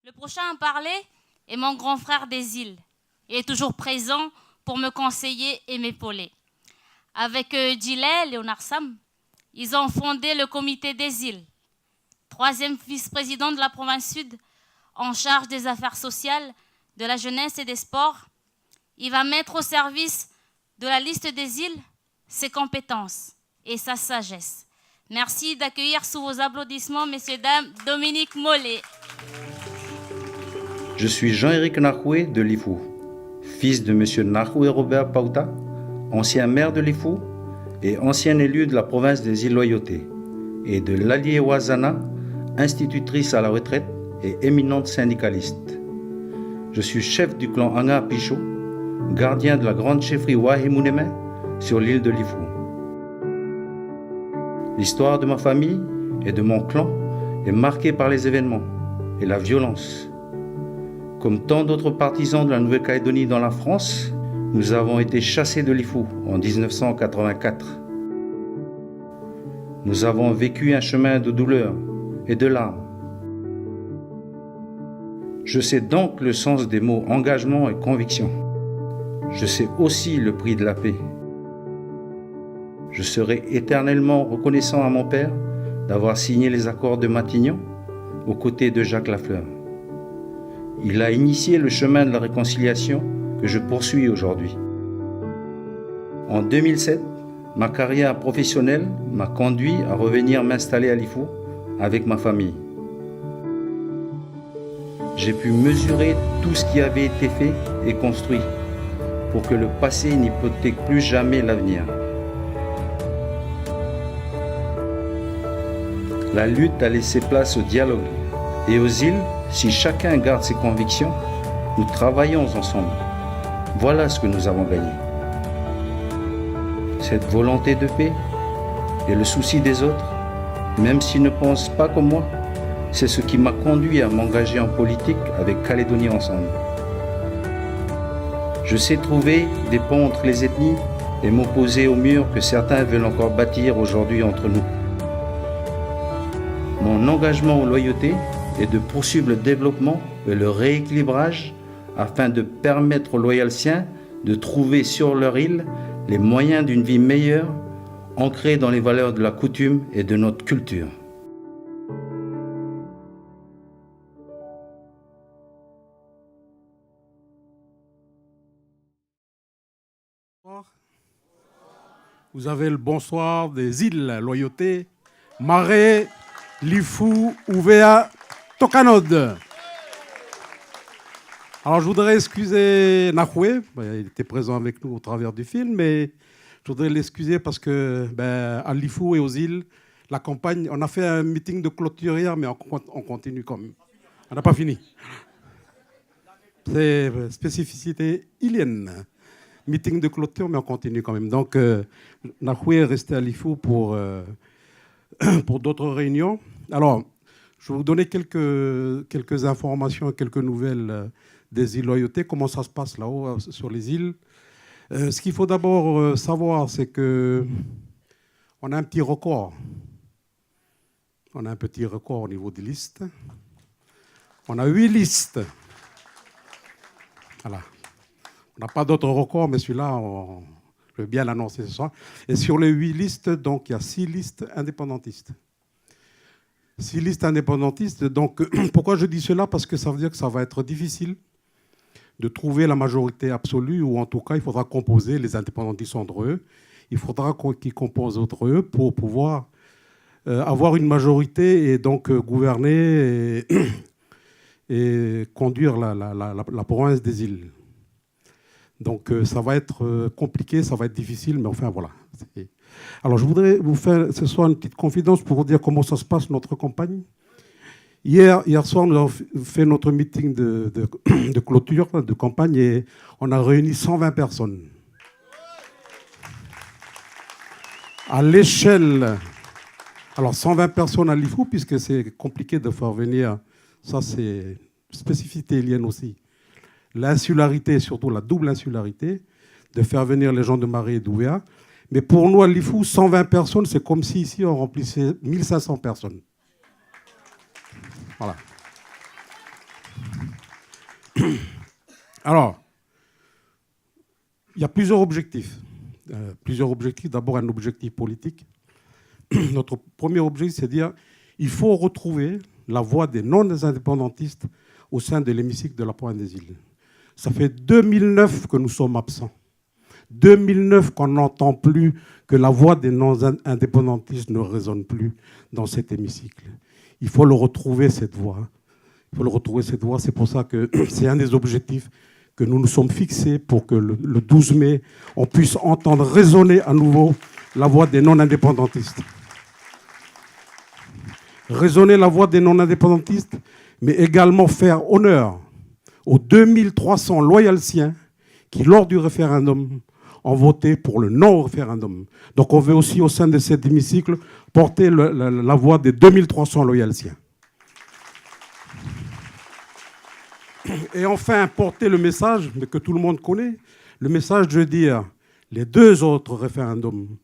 Le prochain à parler est mon grand frère des îles. Il est toujours présent pour me conseiller et m'épauler. Avec Gilet, Léonard Sam, ils ont fondé le comité des îles, troisième vice-président de la province sud, en charge des affaires sociales, de la jeunesse et des sports. Il va mettre au service de la liste des îles ses compétences et sa sagesse. Merci d'accueillir sous vos applaudissements, messieurs, dames, Dominique Mollet. Je suis Jean-Éric Nahoué de Lifou, fils de M. Nahoué Robert Pauta, ancien maire de Lifou et ancien élu de la province des îles Loyauté, et de Lalie Wazana, institutrice à la retraite et éminente syndicaliste. Je suis chef du clan Anga Pichot, gardien de la grande chefferie Wahimuneme sur l'île de Lifou. L'histoire de ma famille et de mon clan est marquée par les événements et la violence. Comme tant d'autres partisans de la Nouvelle-Calédonie dans la France, nous avons été chassés de Lifou en 1984. Nous avons vécu un chemin de douleur et de larmes. Je sais donc le sens des mots engagement et conviction. Je sais aussi le prix de la paix. Je serai éternellement reconnaissant à mon père d'avoir signé les accords de Matignon aux côtés de Jacques Lafleur. Il a initié le chemin de la réconciliation que je poursuis aujourd'hui. En 2007, ma carrière professionnelle m'a conduit à revenir m'installer à Lifou avec ma famille. J'ai pu mesurer tout ce qui avait été fait et construit pour que le passé n'hypothèque plus jamais l'avenir. La lutte a laissé place au dialogue et aux îles, si chacun garde ses convictions, nous travaillons ensemble. Voilà ce que nous avons gagné. Cette volonté de paix et le souci des autres, même s'ils ne pensent pas comme moi, c'est ce qui m'a conduit à m'engager en politique avec Calédonie Ensemble. Je sais trouver des ponts entre les ethnies et m'opposer aux murs que certains veulent encore bâtir aujourd'hui entre nous. Mon engagement aux loyautés est de poursuivre le développement et le rééquilibrage afin de permettre aux Loyaltiens de trouver sur leur île les moyens d'une vie meilleure, ancrée dans les valeurs de la coutume et de notre culture. Vous avez le bonsoir des îles Loyauté, Marais, Lifou, Ouvéa, Tocanod. Alors je voudrais excuser Nahoué, il était présent avec nous au travers du film, mais je voudrais l'excuser parce que à Lifou et aux îles, la campagne, on a fait un meeting de clôture hier, mais on continue quand même. On n'a pas fini. C'est spécificité ilienne. Meeting de clôture, mais on continue quand même. Donc, Nahoué est resté à Lifou pour d'autres réunions. Alors, je vais vous donner quelques informations, quelques nouvelles des îles Loyauté, comment ça se passe là-haut sur les îles. Ce qu'il faut d'abord savoir, c'est qu'on a un petit record. On a un petit record au niveau des listes. On a 8 listes. Voilà. On n'a pas d'autres records, mais celui-là, je vais bien l'annoncer ce soir. Et sur les 8 listes, donc, il y a 6 listes indépendantistes. 6 listes indépendantistes. Donc, pourquoi je dis cela? Parce que ça veut dire que ça va être difficile de trouver la majorité absolue, ou en tout cas, il faudra composer les indépendantistes entre eux. Il faudra qu'ils composent entre eux pour pouvoir avoir une majorité et donc gouverner et conduire la province des îles. Donc ça va être compliqué, ça va être difficile, mais enfin voilà. Alors je voudrais vous faire ce soir une petite confidence pour vous dire comment ça se passe notre campagne. Hier soir, nous avons fait notre meeting de clôture, de campagne, et on a réuni 120 personnes. À l'échelle, alors 120 personnes à Lifou, puisque c'est compliqué de faire venir, ça c'est spécificité ilienne aussi, l'insularité, surtout la double insularité, de faire venir les gens de Marais et d'Ouvéa. Mais pour nous, à Lifou, 120 personnes, c'est comme si ici on remplissait 1500 personnes. Voilà. Alors, il y a plusieurs objectifs. D'abord, un objectif politique. Notre premier objectif, c'est de dire qu'il faut retrouver la voix des non-indépendantistes au sein de l'hémicycle de la Pointe des Îles. Ça fait 2009 que nous sommes absents. 2009 qu'on n'entend plus, que la voix des non-indépendantistes ne résonne plus dans cet hémicycle. Il faut le retrouver, cette voix. Il faut le retrouver, cette voix. C'est pour ça que c'est un des objectifs que nous nous sommes fixés pour que le 12 mai, on puisse entendre résonner à nouveau la voix des non-indépendantistes. Résonner la voix des non-indépendantistes, mais également faire honneur aux 2300 loyalciens qui, lors du référendum, ont voté pour le non-référendum. Donc on veut aussi, au sein de cet hémicycle, porter la voix des 2300 loyalciens. Et enfin, porter le message, mais que tout le monde connaît, le message de dire les deux autres référendums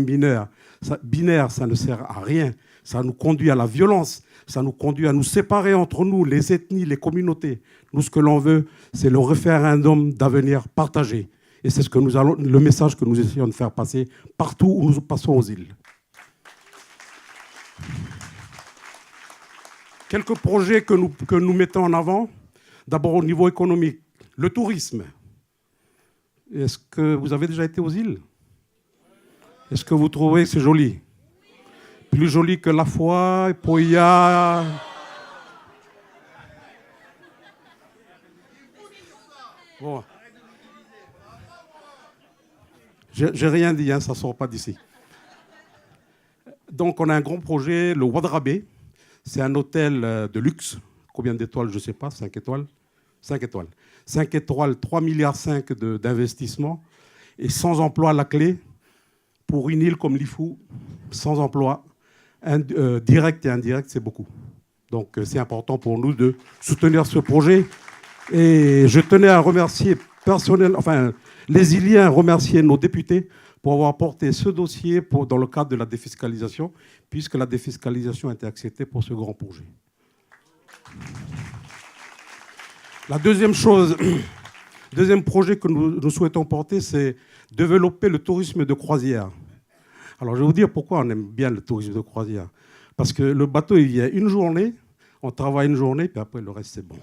binaires, ça ne sert à rien. Ça nous conduit à la violence, ça nous conduit à nous séparer entre nous, les ethnies, les communautés. Nous, ce que l'on veut, c'est le référendum d'avenir partagé. Et c'est le message que nous essayons de faire passer partout où nous passons aux îles. Quelques projets que nous mettons en avant. D'abord au niveau économique, le tourisme. Est-ce que vous avez déjà été aux îles? Est-ce que vous trouvez que c'est joli? Plus joli que La Foix, Poya. Bon. J'ai rien dit, hein, ça ne sort pas d'ici. Donc on a un grand projet, le Wadrabé. C'est un hôtel de luxe. Combien d'étoiles, je ne sais pas, 5 étoiles 5 étoiles. 5 étoiles, 3,5 milliards d'investissement et sans emploi à la clé. Pour une île comme Lifou, sans emploi, direct et indirect, c'est beaucoup. Donc c'est important pour nous de soutenir ce projet. Et je tenais à remercier les Iliens, remercier nos députés pour avoir porté ce dossier dans le cadre de la défiscalisation, puisque la défiscalisation a été acceptée pour ce grand projet. La deuxième projet que nous souhaitons porter, c'est développer le tourisme de croisière. Alors, je vais vous dire pourquoi on aime bien le tourisme de croisière. Parce que le bateau, il vient une journée, on travaille une journée, puis après, le reste, c'est bon.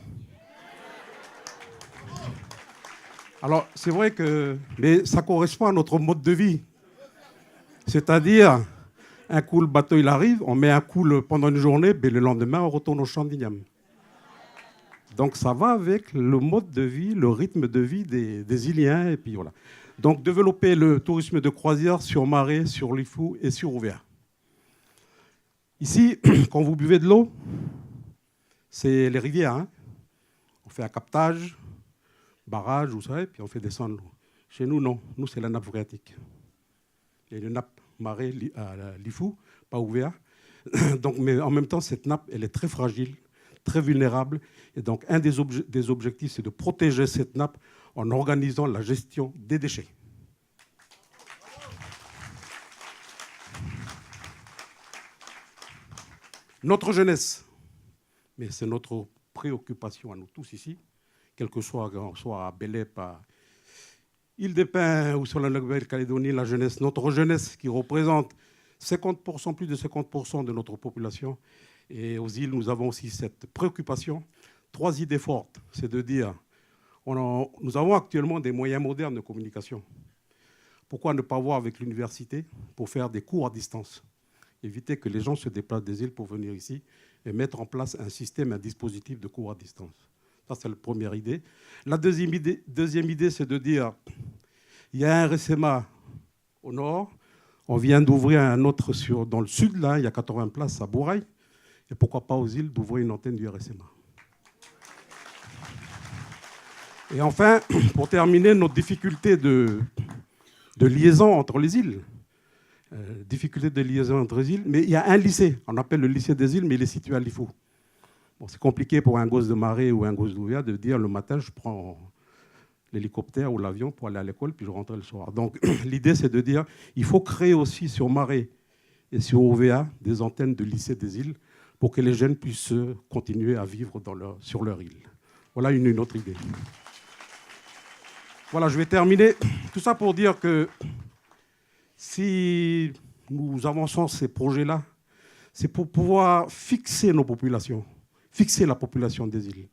Alors, c'est vrai mais ça correspond à notre mode de vie. C'est-à-dire, un coup, le bateau, il arrive, on met un coup pendant une journée, mais le lendemain, on retourne au champ d'Igname. Donc, ça va avec le mode de vie, le rythme de vie des Iliens, et puis voilà. Donc, développer le tourisme de croisière sur Marais, sur Lifou et sur Ouvéa. Ici, quand vous buvez de l'eau, c'est les rivières. Hein. On fait un captage, barrage, vous savez, puis on fait descendre l'eau. Chez nous, non. Nous, c'est la nappe phréatique. Il y a une nappe Marais à Lifou, pas Ouvéa. Donc, mais en même temps, cette nappe, elle est très fragile, très vulnérable. Et donc, un des objectifs, c'est de protéger cette nappe en organisant la gestion des déchets. Notre jeunesse, mais c'est notre préoccupation à nous tous ici, quel que soit à Bélep, à Île-des-Pins ou sur la Nouvelle-Calédonie, la jeunesse, notre jeunesse qui représente 50%, plus de 50% de notre population. Et aux îles, nous avons aussi cette préoccupation. 3 idées fortes, c'est de dire, nous avons actuellement des moyens modernes de communication. Pourquoi ne pas voir avec l'université pour faire des cours à distance? Éviter que les gens se déplacent des îles pour venir ici et mettre en place un système, un dispositif de cours à distance. Ça, c'est la première idée. La deuxième idée, c'est de dire, il y a un RSMA au nord, on vient d'ouvrir un autre dans le sud, là, il y a 80 places à Bourail, et pourquoi pas aux îles d'ouvrir une antenne du RSMA. Et enfin, pour terminer, notre difficulté de liaison entre les îles. Difficulté de liaison entre les îles, mais il y a un lycée, on appelle le lycée des îles, mais il est situé à Lifou. Bon, c'est compliqué pour un gosse de Marais ou un gosse d'Ouvéa de dire le matin, je prends l'hélicoptère ou l'avion pour aller à l'école, puis je rentre le soir. Donc l'idée, c'est de dire il faut créer aussi sur Marais et sur Ouvéa des antennes de lycée des îles pour que les jeunes puissent continuer à vivre sur leur île. Voilà une autre idée. Voilà, je vais terminer. Tout ça pour dire que si nous avançons ces projets-là, c'est pour pouvoir fixer nos populations, fixer la population des îles.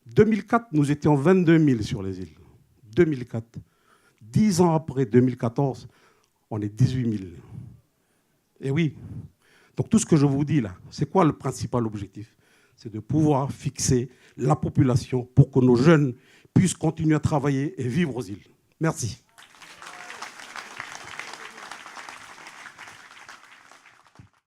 2004, nous étions 22 000 sur les îles. 2004. 10 ans après, 2014, on est 18 000. Et oui. Donc tout ce que je vous dis là, c'est quoi le principal objectif? C'est de pouvoir fixer la population pour que nos jeunes puissent continuer à travailler et vivre aux îles. Merci.